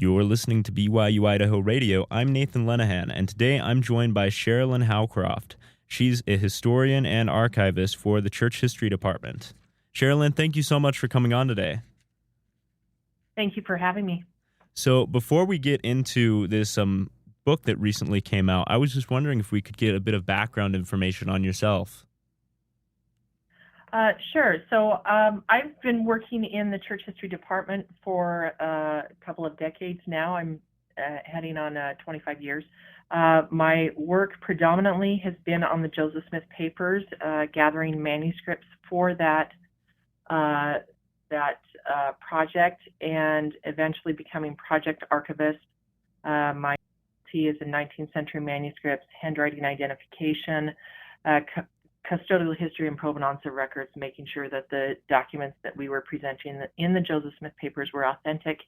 You're listening to BYU-Idaho Radio. I'm Nathan Lenahan, and today I'm joined by Sharalyn Howcraft. She's a historian and archivist for the Church History Department. Sharalyn, thank you so much for coming on today. Thank you for having me. So before we get into this book that recently came out, I was just wondering if we could get a bit of background information on yourself. Sure. So I've been working in the Church History Department for a couple of decades now. I'm heading on 25 years. My work predominantly has been on the Joseph Smith papers, gathering manuscripts for that project, and eventually becoming project archivist. My specialty is in 19th century manuscripts, handwriting identification, custodial history and provenance of records, making sure that the documents that we were presenting in the Joseph Smith papers were authentic,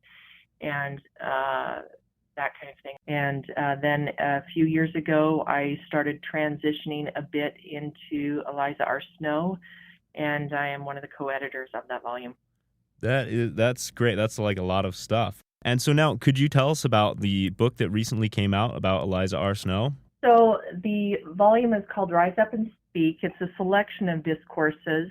and that kind of thing. And then a few years ago, I started transitioning a bit into Eliza R. Snow, and I am one of the co-editors of that volume. That's great. That's like a lot of stuff. And so now, could you tell us about the book that recently came out about Eliza R. Snow? So the volume is called Rise Up and Speak. It's a selection of discourses.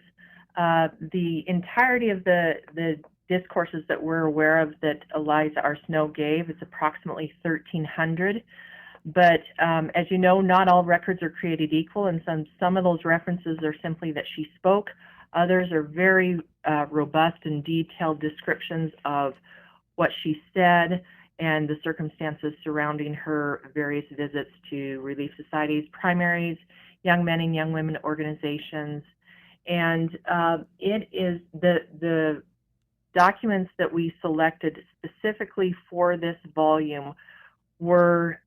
The entirety of the discourses that we're aware of that Eliza R. Snow gave is approximately 1,300. But as you know, not all records are created equal, and some of those references are simply that she spoke. Others are very robust and detailed descriptions of what she said and the circumstances surrounding her various visits to relief societies, primaries, young men and young women organizations. And it is the documents that we selected specifically for this volume were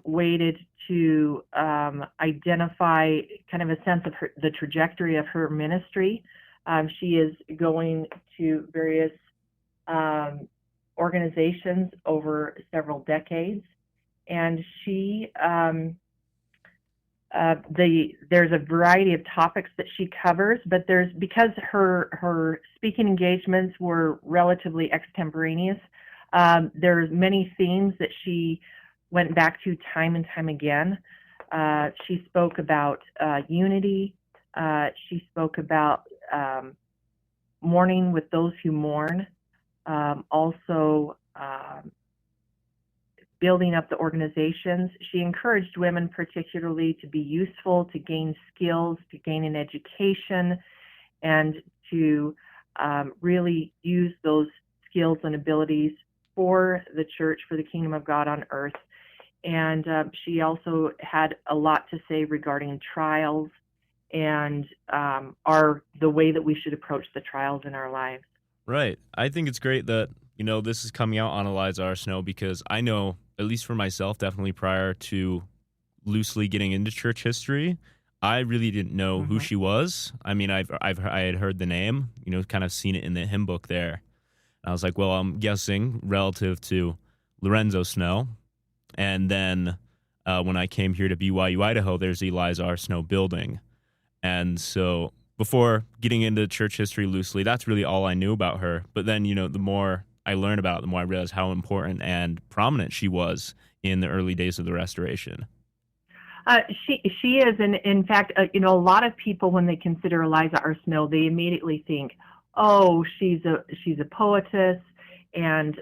weighted to identify kind of a sense of the trajectory of her ministry. She is going to various organizations over several decades, and she there's a variety of topics that she covers, but because her speaking engagements were relatively extemporaneous, there's many themes that she went back to time and time again. She spoke about unity. She spoke about mourning with those who mourn. Also building up the organizations. She encouraged women particularly to be useful, to gain skills, to gain an education, and to really use those skills and abilities for the church, for the kingdom of God on earth. And she also had a lot to say regarding trials and the way that we should approach the trials in our lives. Right. I think it's great that, this is coming out on Eliza R. Snow, because I know, at least for myself, definitely prior to loosely getting into church history, I really didn't know who she was. I mean, I had heard the name, kind of seen it in the hymn book there. And I was like, well, I'm guessing relative to Lorenzo Snow. And then when I came here to BYU-Idaho, there's the Eliza R. Snow building. And so before getting into church history loosely, that's really all I knew about her. But then, the more I learned about it, the more I realized how important and prominent she was in the early days of the Restoration. She is, and in fact, a lot of people, when they consider Eliza R. Snow, they immediately think, oh, she's a poetess, and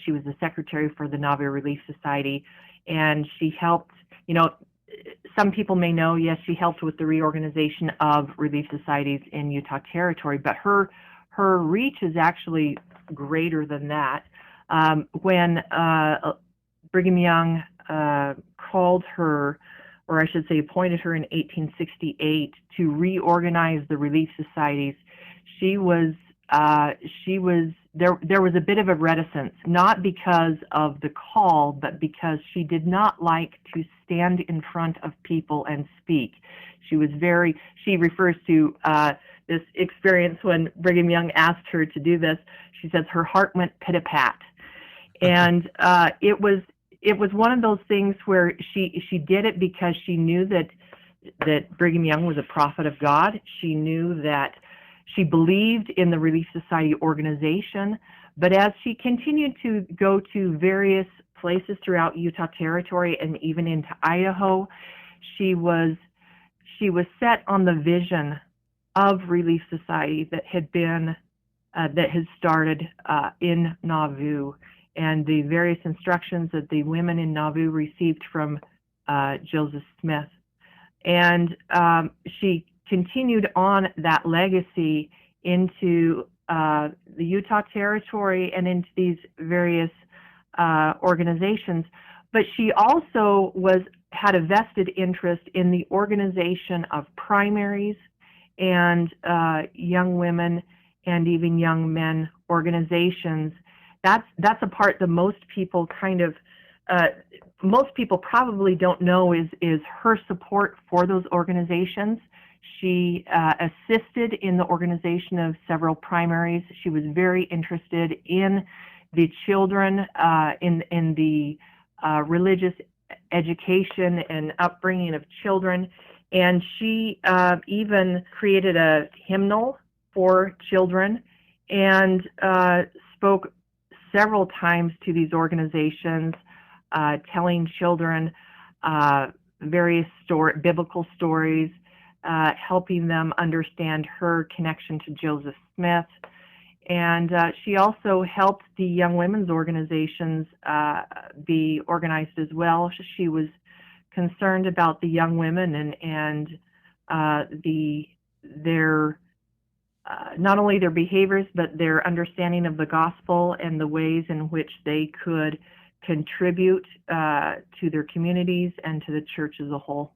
she was the secretary for the Nauvoo Relief Society, and she helped. Some people may know, yes, she helped with the reorganization of relief societies in Utah Territory, but her reach is actually greater than that. When Brigham Young called her, or I should say appointed her in 1868 to reorganize the relief societies, there was a bit of a reticence, not because of the call, but because she did not like to stand in front of people and speak. She refers to this experience when Brigham Young asked her to do this. She says her heart went pit-a-pat. And it was one of those things where she did it because she knew that Brigham Young was a prophet of God. She knew that She believed in the Relief Society organization, but as she continued to go to various places throughout Utah Territory and even into Idaho, she was set on the vision of Relief Society that had started in Nauvoo, and the various instructions that the women in Nauvoo received from Joseph Smith. And she continued on that legacy into the Utah Territory and into these various organizations. But she also had a vested interest in the organization of primaries and young women and even young men organizations. That's a part that most people probably don't know is her support for those organizations. She assisted in the organization of several primaries. She was very interested in the children, in the religious education and upbringing of children. And she even created a hymnal for children and spoke several times to these organizations, telling children various biblical stories, helping them understand her connection to Joseph Smith. And she also helped the young women's organizations be organized as well. She was concerned about the young women and their not only their behaviors, but their understanding of the gospel and the ways in which they could contribute to their communities and to the church as a whole.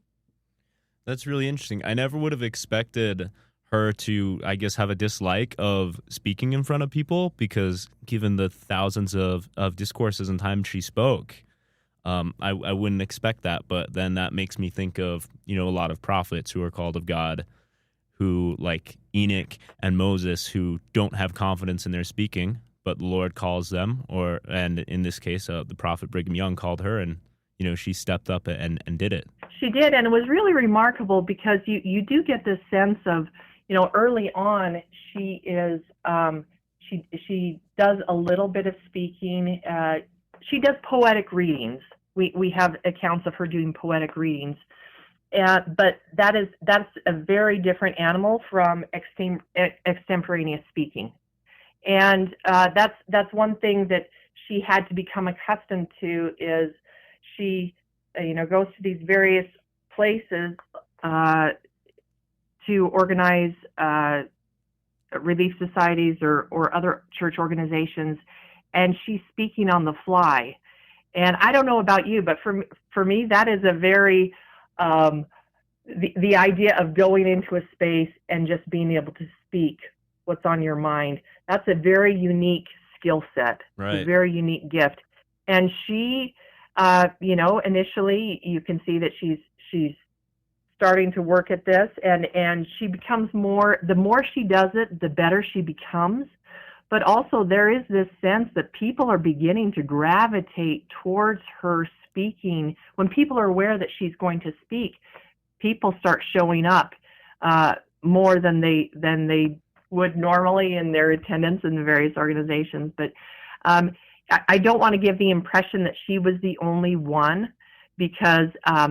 That's really interesting. I never would have expected her to, I guess, have a dislike of speaking in front of people, because given the thousands of discourses and times she spoke, I wouldn't expect that. But then that makes me think of, a lot of prophets who are called of God, who, like Enoch and Moses, who don't have confidence in their speaking, but the Lord calls them, and in this case, the prophet Brigham Young called her, and she stepped up and did it. She did, and it was really remarkable because you do get this sense of, early on, she does a little bit of speaking. She does poetic readings. We have accounts of her doing poetic readings. But that's a very different animal from extemporaneous speaking, and that's one thing that she had to become accustomed to. Is she, goes to these various places to organize relief societies or other church organizations, and she's speaking on the fly. And I don't know about you, but for me, that is a very the idea of going into a space and just being able to speak what's on your mind, that's a very unique skill set, right. A very unique gift. And she, initially you can see that she's starting to work at this, and she becomes the more she does it, the better she becomes. But also there is this sense that people are beginning to gravitate towards her speaking. When people are aware that she's going to speak, people start showing up more than they would normally in their attendance in the various organizations. But I don't want to give the impression that she was the only one, because as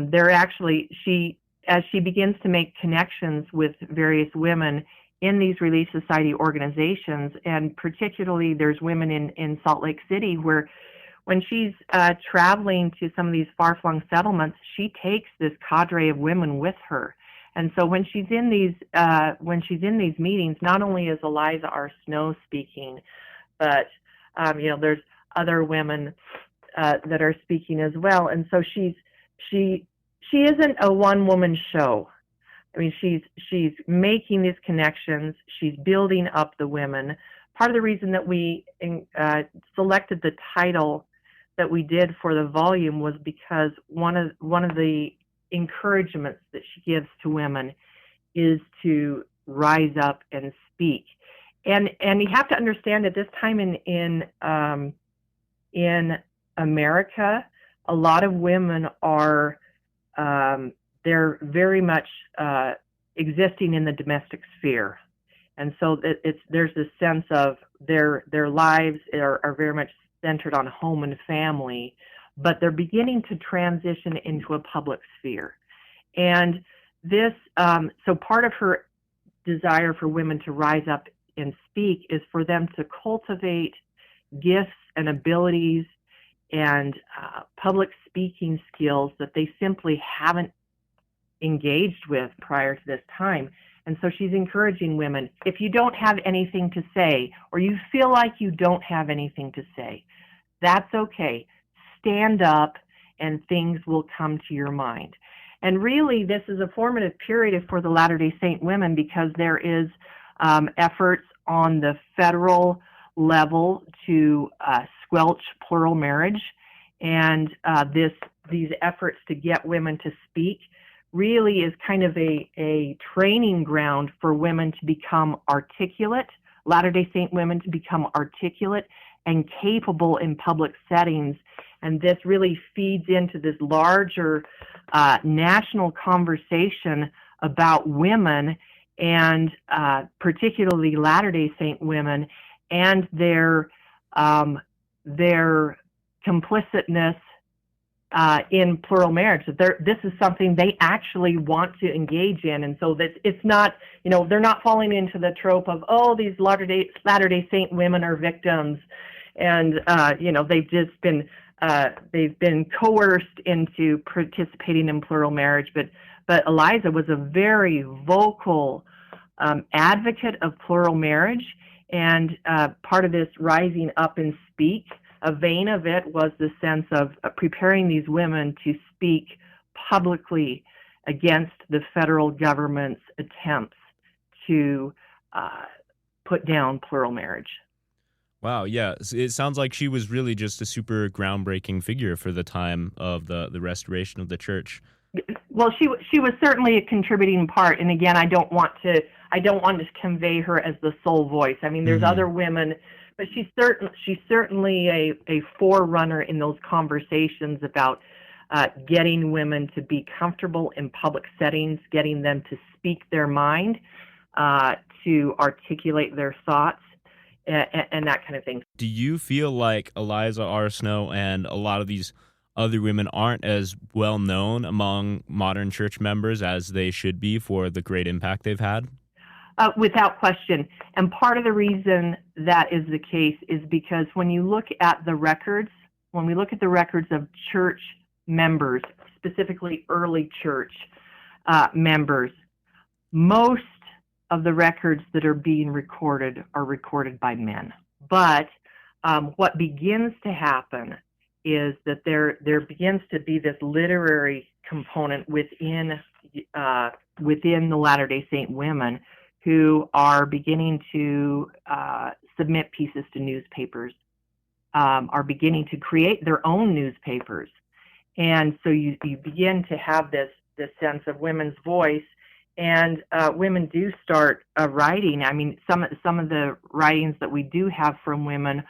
she begins to make connections with various women in these Relief Society organizations, and particularly there's women in Salt Lake City where when she's traveling to some of these far-flung settlements, she takes this cadre of women with her. And so when she's in these meetings, not only is Eliza R. Snow speaking, but there's other women that are speaking as well. And so she isn't a one-woman show. I mean, she's making these connections. She's building up the women. Part of the reason that we selected the title that we did for the volume was because one of the encouragements that she gives to women is to rise up and speak. And you have to understand at this time in America, a lot of women are they're very much existing in the domestic sphere. And so there's this sense of their lives are very much centered on home and family, but they're beginning to transition into a public sphere. And this, so part of her desire for women to rise up and speak is for them to cultivate gifts and abilities and public speaking skills that they simply haven't engaged with prior to this time. And so she's encouraging women, if you don't have anything to say, or you feel like you don't have anything to say, that's okay. Stand up and things will come to your mind. And really, this is a formative period for the Latter-day Saint women, because there is efforts on the federal level to squelch plural marriage, and these efforts to get women to speak really is kind of a training ground for women to become articulate, Latter-day Saint women to become articulate and capable in public settings. And this really feeds into this larger national conversation about women, and particularly Latter-day Saint women, and their complicitness in plural marriage. This is something they actually want to engage in, and so that it's not, they're not falling into the trope of, oh, these Latter-day Saint women are victims, and they've been coerced into participating in plural marriage. But Eliza was a very vocal advocate of plural marriage, and part of this rising up and speak, a vein of it was the sense of preparing these women to speak publicly against the federal government's attempts to put down plural marriage. Wow, yeah. It sounds like she was really just a super groundbreaking figure for the time of the restoration of the church. Well, she was certainly a contributing part, and again, I don't want to convey her as the sole voice. I mean, there's other women, but she's certainly a forerunner in those conversations about getting women to be comfortable in public settings, getting them to speak their mind, to articulate their thoughts, and that kind of thing. Do you feel like Eliza R. Snow and a lot of these other women aren't as well known among modern church members as they should be for the great impact they've had? Without question. And part of the reason that is the case is because when you look at the records, when we look at the records of church members, specifically early church members, most of the records that are being recorded are recorded by men. But what begins to happen is that there begins to be this literary component within the Latter-day Saint women who are beginning to submit pieces to newspapers, are beginning to create their own newspapers. And so you begin to have this sense of women's voice, and women do start writing. I mean, some of the writings that we do have from women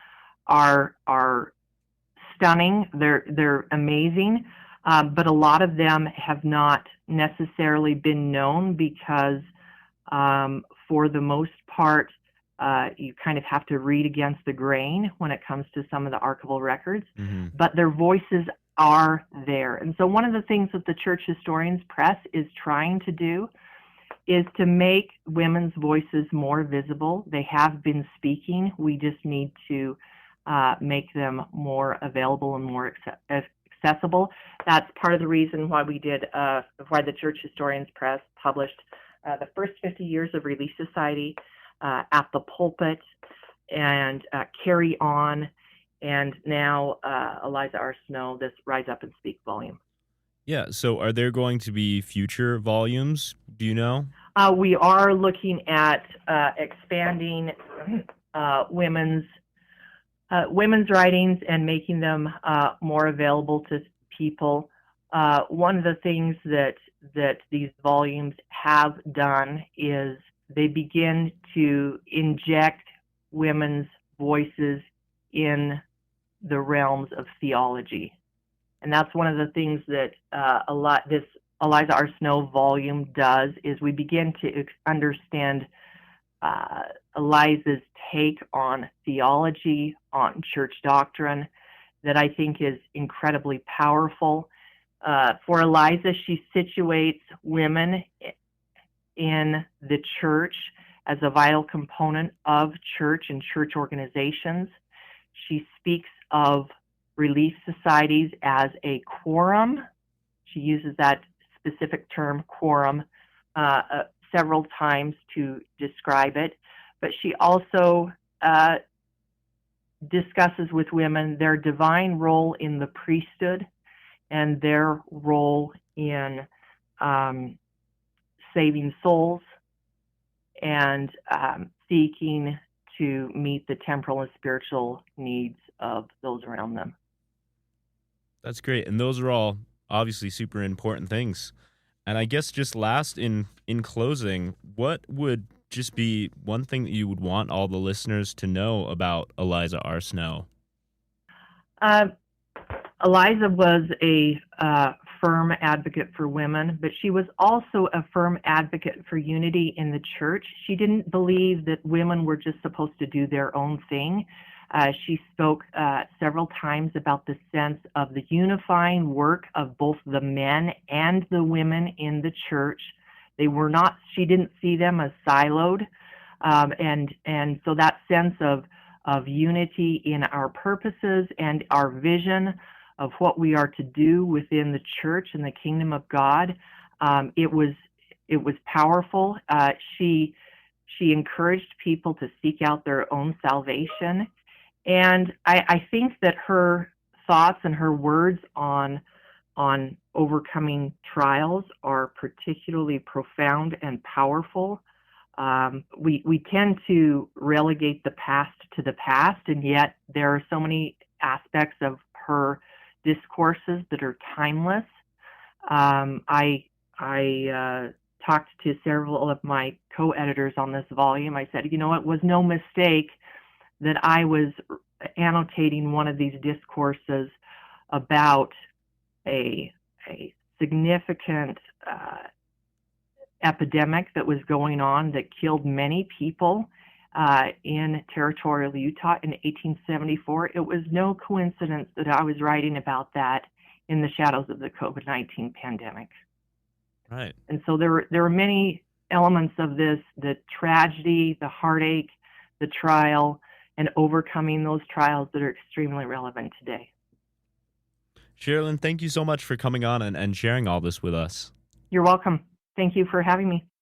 are stunning. They're amazing, but a lot of them have not necessarily been known because for the most part, you kind of have to read against the grain when it comes to some of the archival records, but their voices are there. And so one of the things that the Church Historians Press is trying to do is to make women's voices more visible. They have been speaking. We just need to make them more available and more accessible. That's part of the reason why why the Church Historians Press published the first 50 years of Relief Society, At the Pulpit, and Carry On, and now Eliza R. Snow, this Rise Up and Speak volume. Yeah, so are there going to be future volumes? Do you know? We are looking at expanding women's writings and making them more available to people. One of the things that these volumes have done is they begin to inject women's voices in the realms of theology. And that's one of the things that this Eliza R. Snow volume does, is we begin to understand Eliza's take on theology, on church doctrine, that I think is incredibly powerful. For Eliza, she situates women in the church as a vital component of church and church organizations. She speaks of relief societies as a quorum. She uses that specific term, quorum, several times to describe it. But she also discusses with women their divine role in the priesthood and their role in saving souls and seeking to meet the temporal and spiritual needs of those around them. That's great. And those are all obviously super important things. And I guess just last in closing, what would just be one thing that you would want all the listeners to know about Eliza R. Snow? Eliza was a firm advocate for women, but she was also a firm advocate for unity in the church. She didn't believe that women were just supposed to do their own thing. She spoke several times about the sense of the unifying work of both the men and the women in the church. They were not, she didn't see them as siloed. And so that sense of unity in our purposes and our vision of what we are to do within the church and the kingdom of God, it was powerful. She encouraged people to seek out their own salvation. And I think that her thoughts and her words on overcoming trials are particularly profound and powerful. We tend to relegate the past to the past, and yet there are so many aspects of her discourses that are timeless. I talked to several of my co-editors on this volume. I said, it was no mistake that I was annotating one of these discourses about a significant epidemic that was going on that killed many people in territorial Utah in 1874. It was no coincidence that I was writing about that in the shadows of the COVID-19 pandemic. Right. And so there were many elements of this, the tragedy, the heartache, the trial, and overcoming those trials that are extremely relevant today. Sharalyn, thank you so much for coming on and sharing all this with us. You're welcome. Thank you for having me.